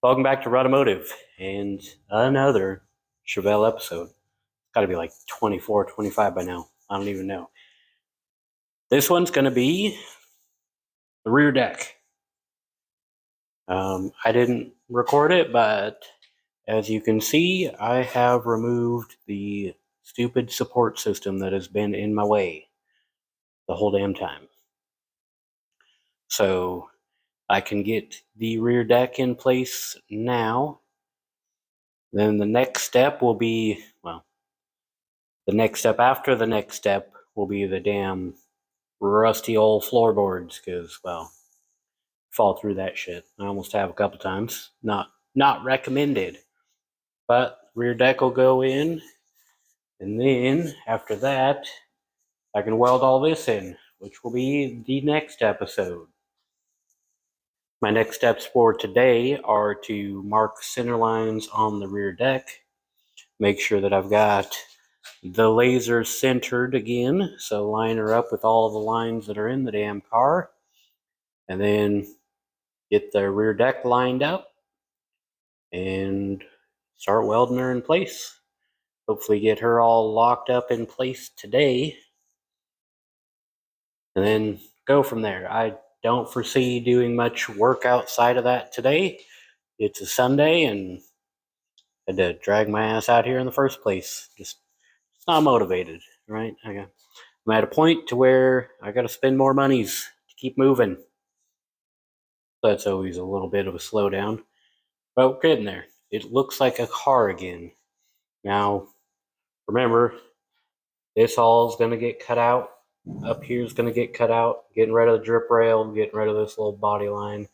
Welcome back to Automotive and another Chevelle episode. It's got to be like 24, 25 by now. I don't even know. This one's going to be the rear deck. I didn't record it, but as you can see, I have removed the stupid support system that has been in my way the whole damn time. So I can get the rear deck in place now. Then the next step will be, the next step after the next step will be the damn rusty old floorboards, because, fall through that shit. I almost have a couple times. Not recommended. But rear deck will go in, and then after that, I can weld all this in, which will be the next episode. My next steps for today are to mark center lines on the rear deck, make sure that I've got the laser centered again, so line her up with all the lines that are in the damn car, and then get the rear deck lined up and start welding her in place. Hopefully get her all locked up in place today, and then go from there. I don't foresee doing much work outside of that today. It's a Sunday, and I had to drag my ass out here in the first place. Just not motivated, right? I'm at a point to where I got to spend more monies to keep moving. That's always a little bit of a slowdown, but we're getting there. It looks like a car again. Now, remember, this all is going to get cut out. Up here is going to get cut out. Getting rid of the drip rail, getting rid of this little body line.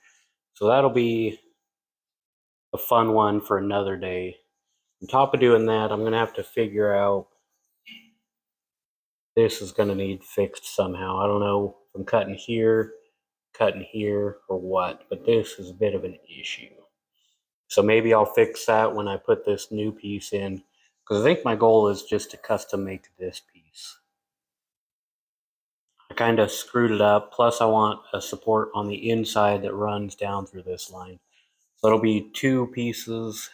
So that'll be a fun one for another day. On top of doing that, I'm going to have to figure out, this is going to need fixed somehow. I don't know if I'm cutting here, or what, but this is a bit of an issue. So maybe I'll fix that when I put this new piece in, because I think my goal is just to custom make this piece. I kind of screwed it up, plus I want a support on the inside that runs down through this line. So it'll be two pieces.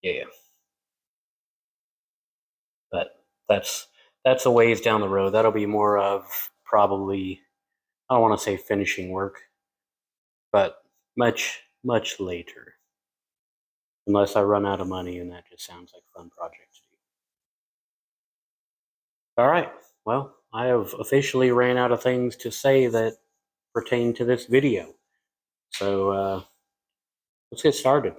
Yeah. But that's a ways down the road. That'll be more of probably, I don't want to say finishing work, but much later. Unless I run out of money, and that just sounds like a fun project to do. All right, well, I have officially ran out of things to say that pertain to this video. So let's get started.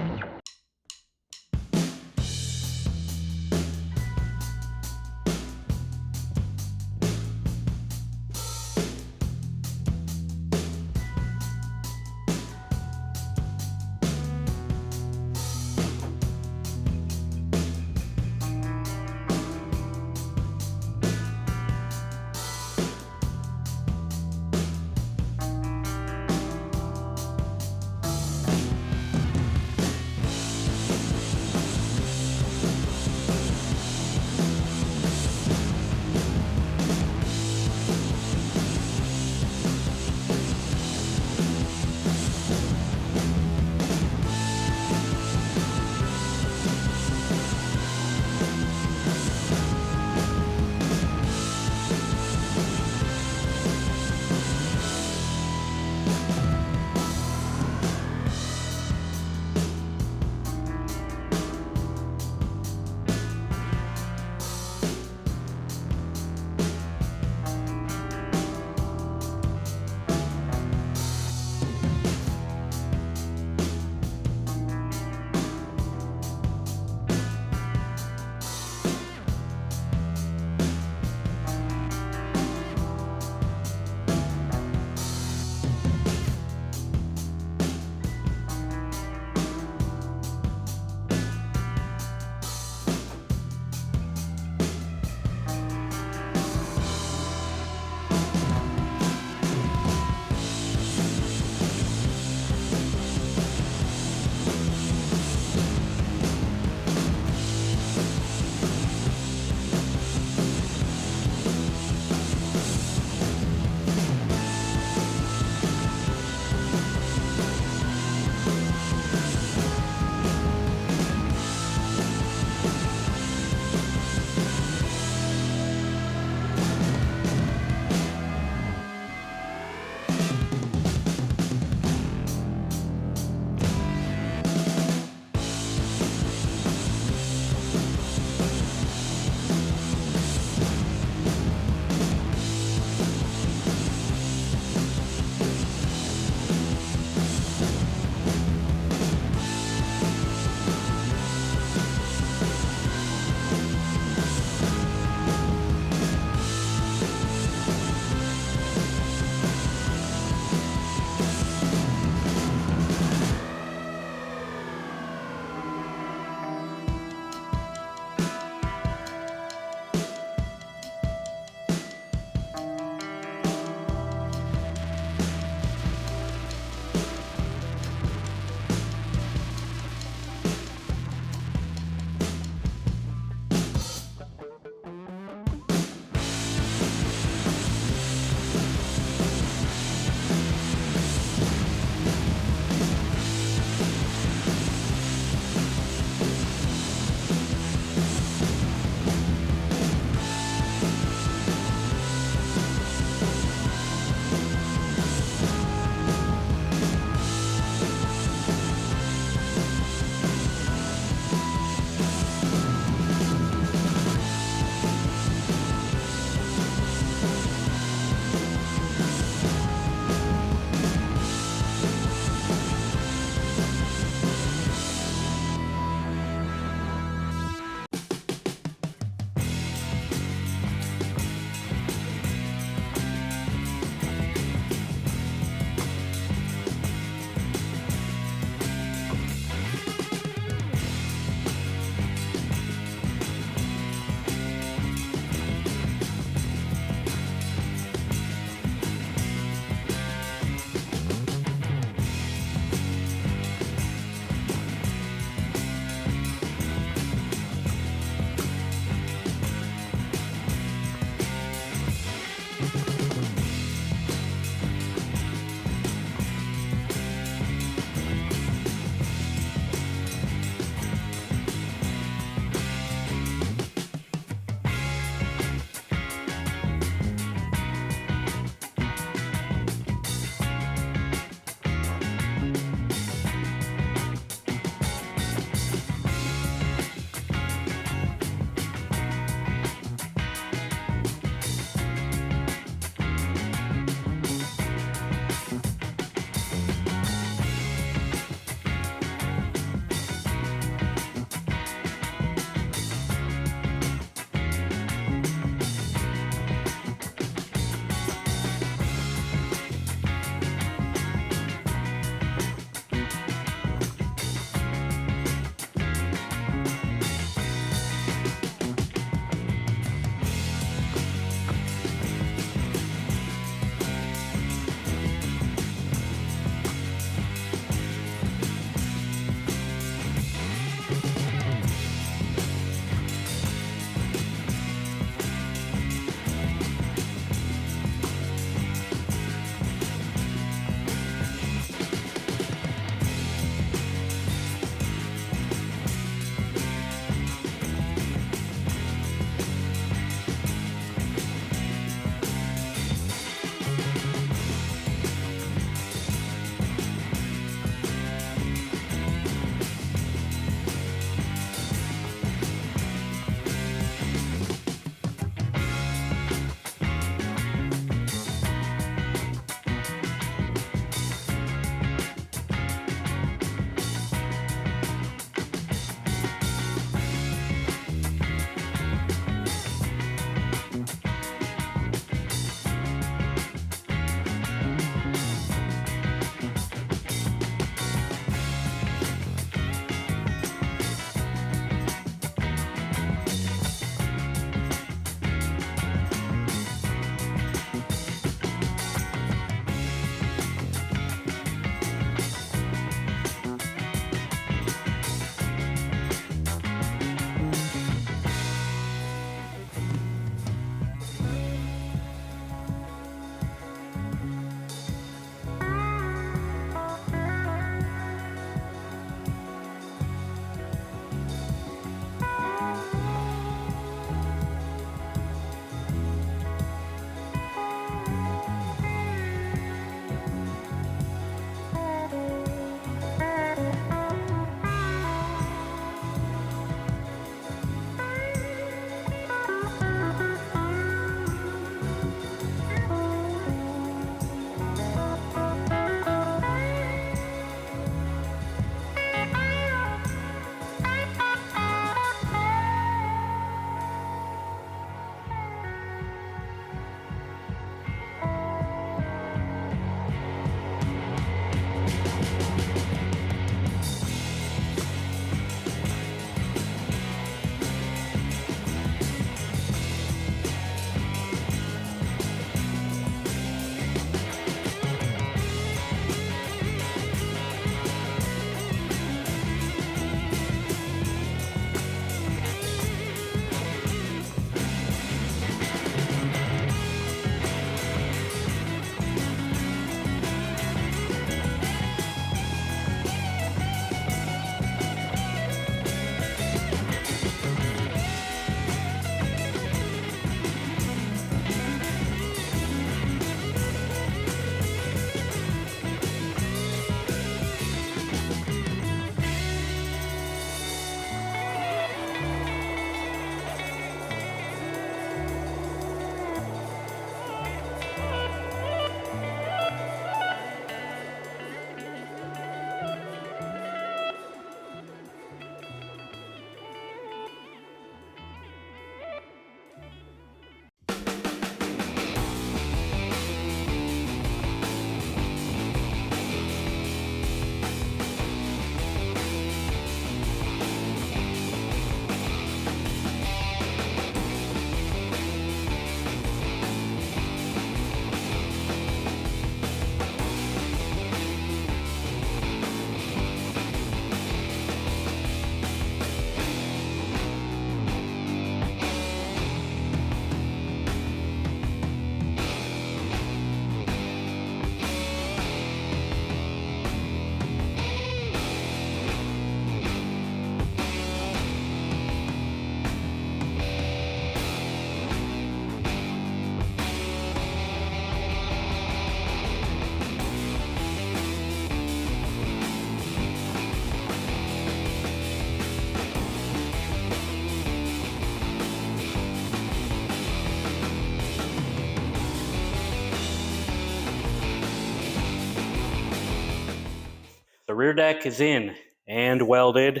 rear deck is in and welded,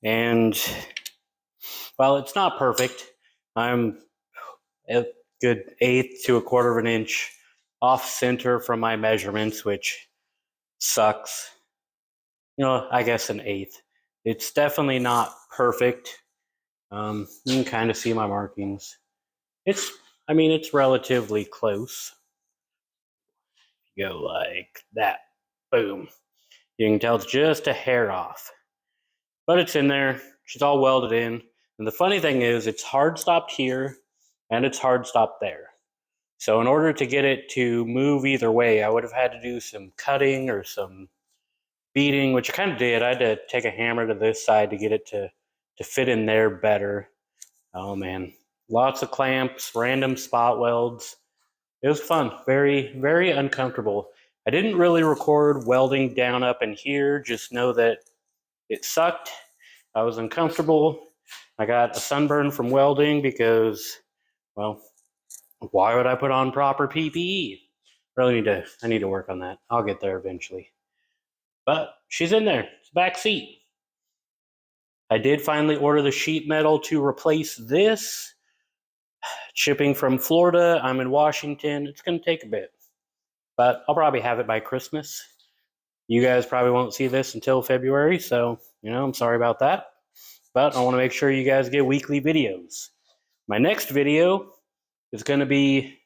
and well, it's not perfect. I'm a good 1/8 to 1/4 of an inch off center from my measurements, which sucks. I guess an 1/8. It's definitely not perfect. You can kind of see my markings. It's relatively close. Go like that. Boom. You can tell it's just a hair off. But it's in there. She's all welded in. And the funny thing is, it's hard stopped here and it's hard stopped there. So in order to get it to move either way, I would have had to do some cutting or some beating, which I kind of did. I had to take a hammer to this side to get it to fit in there better. Oh man, lots of clamps, random spot welds. It was fun, very, very uncomfortable. I didn't really record welding down up in here, just know that it sucked. I was uncomfortable. I got a sunburn from welding because, well, why would I put on proper PPE? I need to work on that. I'll get there eventually. But she's in there, it's back seat. I did finally order the sheet metal to replace this. Shipping from Florida, I'm in Washington. It's going to take a bit, but I'll probably have it by Christmas. You guys probably won't see this until February, so, I'm sorry about that. But I want to make sure you guys get weekly videos. My next video is going to be,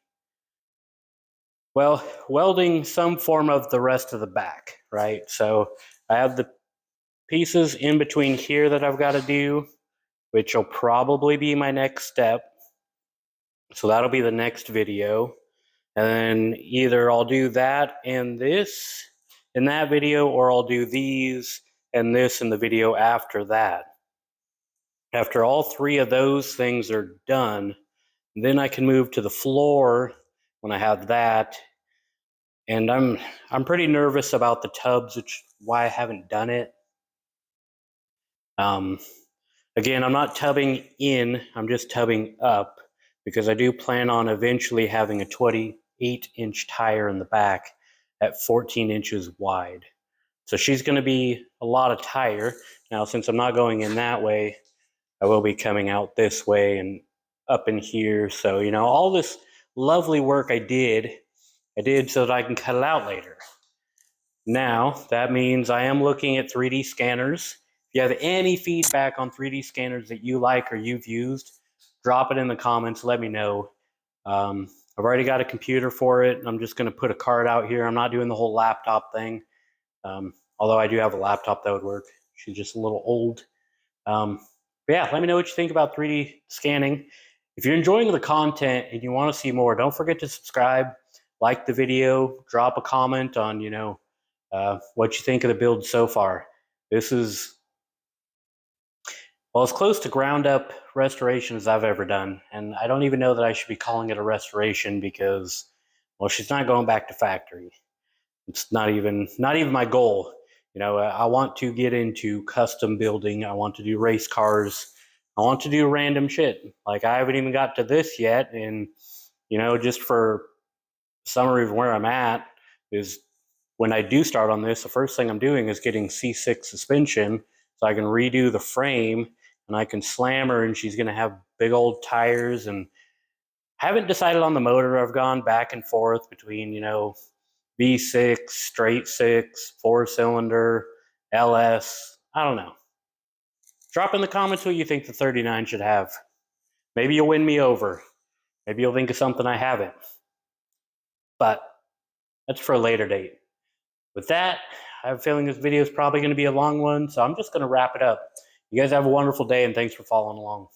well, welding some form of the rest of the back, right? So I have the pieces in between here that I've got to do, which will probably be my next step. So that'll be the next video. And then either I'll do that and this in that video, or I'll do these and this in the video after that. After all three of those things are done, then I can move to the floor when I have that. And I'm pretty nervous about the tubs, which is why I haven't done it. Again, I'm not tubbing in, I'm just tubbing up, because I do plan on eventually having a 28-inch tire in the back at 14 inches wide. So she's going to be a lot of tire. Now, since I'm not going in that way, I will be coming out this way and up in here. So, all this lovely work I did so that I can cut it out later. Now, that means I am looking at 3D scanners. If you have any feedback on 3D scanners that you like or you've used, drop it in the comments. Let me know. I've already got a computer for it. I'm just going to put a card out here. I'm not doing the whole laptop thing. Although I do have a laptop that would work. She's just a little old. But yeah, let me know what you think about 3D scanning. If you're enjoying the content and you want to see more, don't forget to subscribe, like the video, drop a comment on, what you think of the build so far. This is, well, as close to ground up restoration as I've ever done. And I don't even know that I should be calling it a restoration because, well, she's not going back to factory. It's not even my goal. I want to get into custom building. I want to do race cars. I want to do random shit. Like, I haven't even got to this yet. And, just for summary of where I'm at is, when I do start on this, the first thing I'm doing is getting C6 suspension so I can redo the frame and I can slam her and she's going to have big old tires. And I haven't decided on the motor. I've gone back and forth between, V6, straight 6, 4-cylinder, LS. I don't know. Drop in the comments what you think the 39 should have. Maybe you'll win me over. Maybe you'll think of something I haven't. But that's for a later date. With that, I have a feeling this video is probably going to be a long one, so I'm just going to wrap it up. You guys have a wonderful day, and thanks for following along.